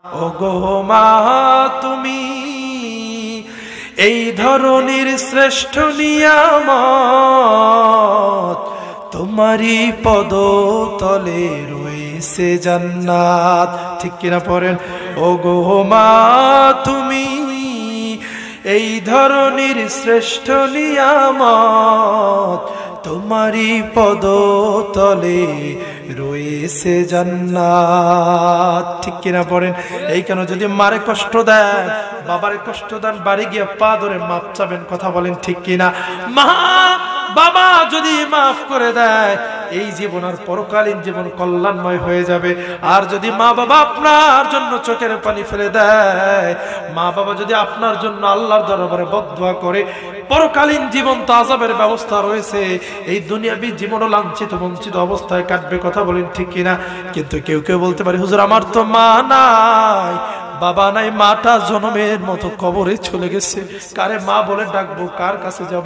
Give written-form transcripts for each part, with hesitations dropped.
ওগো মা তুমি এই ধরনের শ্রেষ্ঠ নিয়ামত, তোমারই পদতলে রয়েছে জান্নাত। ঠিক কিনা পড়েন? ওগো মা তুমি এই ধরনের শ্রেষ্ঠ নিয়ামত, তোমারই পদতলে রয়েছে জান্নাত। ঠিক কিনা পড়েন? এই কেন যদি মারে কষ্ট দেন, বাবারে কষ্ট দেন, বাড়ি গিয়ে পা ধরে মাপ চাবেন। কথা বলেন ঠিক কিনা? মা বাবা যদি মাফ করে দেয়, এই জীবন আর পরকালীন জীবন কল্যাণময় হয়ে যাবে। আর যদি মা বাবা আপনার জন্য চোখের পানি ফেলে দেয়, মা বাবা যদি আপনার জন্য আল্লাহর দরবারে বদদুয়া করে, পরকালীন জীবন তো আযাবের ব্যবস্থা রয়েছে, এই দুনিয়াবী জীবনও লাঞ্ছিত বঞ্চিত অবস্থায় কাটবে। কথা বলেন ঠিক কিনা? কিন্তু কেউ কেউ বলতে পারে, হুজুর আমার তো মা নাই, বাবা নাই, মাটা জন্মের মতো কবরে চলে গেছে, কারে মা বলে ডাকবো, কার কাছে যাব?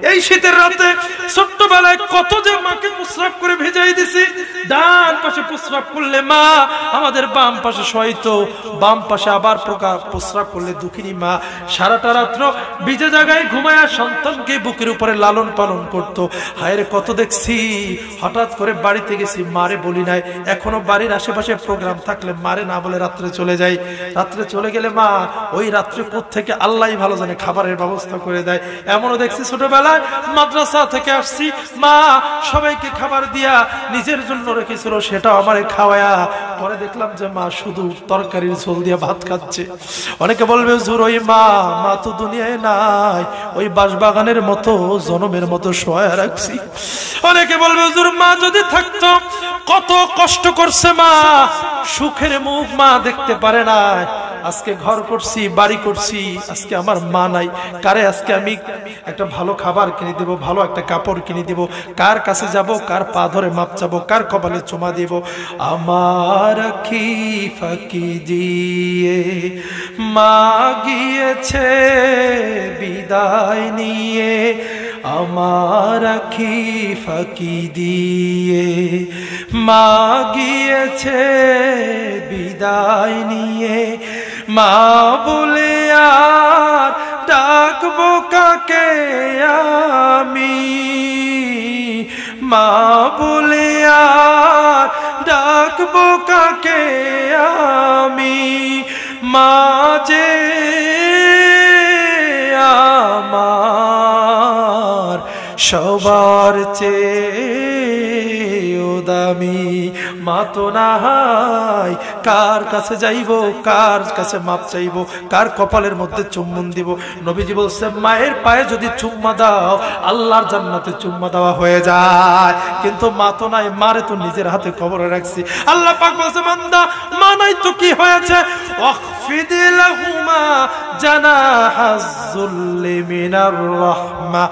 এই শীতের রাতে ছোট্টবেলায় কত যে মাকে প্রস্রাব করে ভেজাই দিছি। ডান পাশে প্রস্রাব করলে মা আমাদের বাম পাশে শোয়াইতো, বাম পাশে আবার প্রস্রাব করলে দুঃখিনী মা সারাটা রাত্র ভিজে জায়গায় ঘুমায়া সন্তানকে বুকের উপরে লালন পালন করত। হায়রে কত দেখছি, হঠাৎ করে বাড়িতে গেছি, মারে বলি নাই। এখনো বাড়ির আশেপাশে প্রোগ্রাম থাকলে মারে না বলে রাত্রে চলে যাই। রাত্রে চলে গেলে মা ওই রাত্রে কোত্থেকে আল্লাহই ভালো জানে খাবারের ব্যবস্থা করে দেয়। এমনও দেখছি ছোটবেলায় মাদ্রাসা থেকে আসছি, মা সবাইকে খাবার দিয়া নিজের জন্য রেখেছিল, সেটাও আমারে খাওয়ায়া। পরে দেখলাম যে মা শুধু তরকারির ঝোল দিয়ে ভাত খাচ্ছে। অনেকে বলবে হুজুর ওই মা তো দুনিয়ায় নাই, ওই বাঁশবাগানের মতো জনমের মতো শোয়া রাখছি। অনেকে বলবে হুজুর মা যদি থাকতো, কত কষ্ট করছে মা, সুখের মুখ মা দেখতে পারে না। আজকে ঘর করছি, বাড়ি করছি, আজকে আমার মা নাই, কারে আজকে আমি একটা ভালো খাবার কিনে দেব, ভালো একটা কাপড় কিনে দেব, কার কাছে যাব, কার পা ধরে মাপ চাবো, কার কপালে চুমা দেব? আমার আখি ফাঁকি দিয়ে মা গিয়েছে বিদায় নিয়ে, আমার আখি ফাঁকি দিয়ে মা গিয়েছে বিদায় নিয়ে, মা বলে আর ডাকবো কাকে আমি, মা বলে আর ডাকবো কাকে আমি, মা যে আমার সবার চেয়েও দামি। মা তো নাই, কার কাছে যাইব, কার কাছে মাপ চাইব, কার কপালের মধ্যে চুম্বন দিব? নবীজি বলছে মায়ের পায়ে যদি চুম্মা দাও, আল্লাহর জান্নাতে চুম্মা দেওয়া হয়ে যায়। কিন্তু মা তো নাই, মারে তো নিজের হাতে কবরে রাখছি। আল্লাহ পাক বলছে বান্দা মা নাই তো কি হয়েছে? ওয়াখফিদ লাহুমা জানাহাজ যুল্লি মিনার রাহমা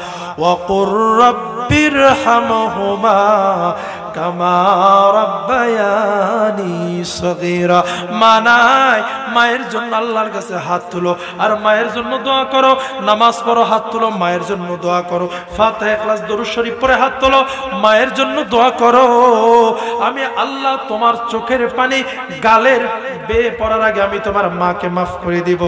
ওয়া কুর রাব্বিরহামহুমা কামা রাব্বায়ানি সগীরা। মা নাই, মায়ের জন্য আল্লাহর কাছে হাত তুলো আর মায়ের জন্য দোয়া করো। নামাজ পড়ো, হাত তুলো, মায়ের জন্য দোয়া করো। ফাতিহা ইখলাস দরুদ শরীফ পড়ে হাত তুলো, মায়ের জন্য দোয়া করো। আমি আল্লাহ তোমার চোখের পানি গালের বেয়ে পড়ার আগে আমি তোমার মাকে মাফ করে দিব।